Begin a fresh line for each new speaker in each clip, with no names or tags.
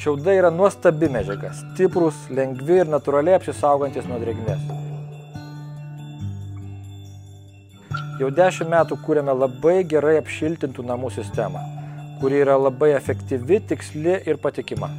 Šiaudai yra nuostabi medžiaga, stiprus, lengvi ir natūraliai apsisaugantis nuo drėgmės. Jau 10 metų kūrėme labai gerai apšiltintų namų sistemą, kuri yra labai efektyvi, tiksli ir patikima.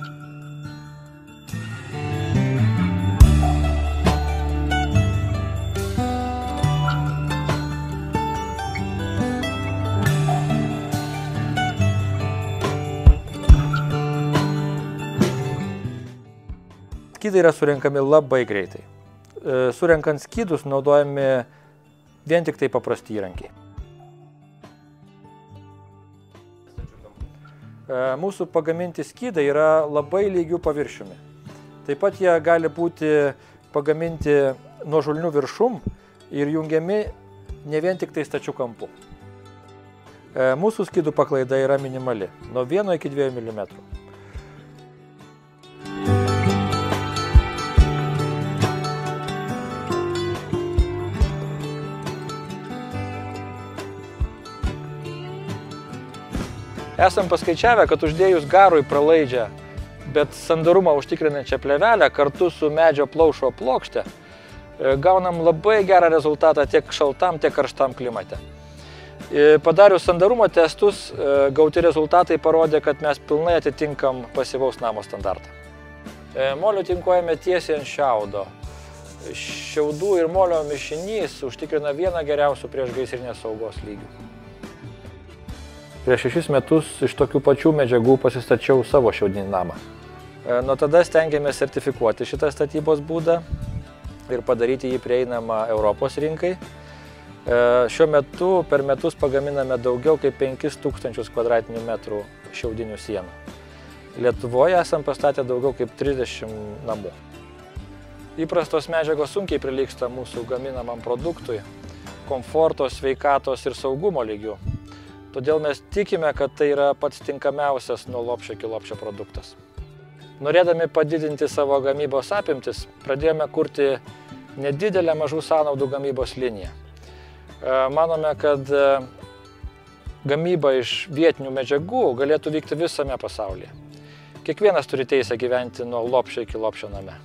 Skydai yra surenkami labai greitai. Surenkant skydus naudojami vien tik tai paprasti įrankiai. Mūsų pagaminti skydai yra labai lygių paviršiumi. Taip pat jie gali būti pagaminti nuožulniu viršum ir jungiami ne vien tik tai stačiu kampu. Mūsų skydų paklaida yra minimali, nuo 1 iki 2 mm. Esam paskaičiavę, kad uždėjus garui pralaidžią, bet sandarumą užtikrinančią plėvelę kartu su medžio plaušo plokšte gaunam labai gerą rezultatą tiek šaltam, tiek karštam klimate. Padarius sandarumo testus, gauti rezultatai parodė, kad mes pilnai atitinkam pasyvaus namo standartą. Molio tinkuojame tiesiai ant šiaudo. Šiaudų ir molio mišinys užtikrina vieną geriausių priešgaisrinės saugos lygių. Prieš 6 metus iš tokių pačių medžiagų pasistačiau savo šiaudinį namą. Nuo tada stengiamės sertifikuoti šitą statybos būdą ir padaryti jį prieinamą Europos rinkai. Šiuo metu per metus pagaminame daugiau kaip 5000 kvadratinių metrų šiaudinių sienų. Lietuvoje esam pastatę daugiau kaip 30 namų. Įprastos medžiagos sunkiai prilygsta mūsų gaminamam produktui, komforto, sveikatos ir saugumo lygių. Todėl mes tikime, kad tai yra pats tinkamiausias nuo lopšio iki lopšio produktas. Norėdami padidinti savo gamybos apimtis, pradėjome kurti nedidelę mažų sąnaudų gamybos liniją. Manome, kad gamyba iš vietinių medžiagų galėtų vykti visame pasaulyje. Kiekvienas turi teisę gyventi nuo lopšio iki lopšio name.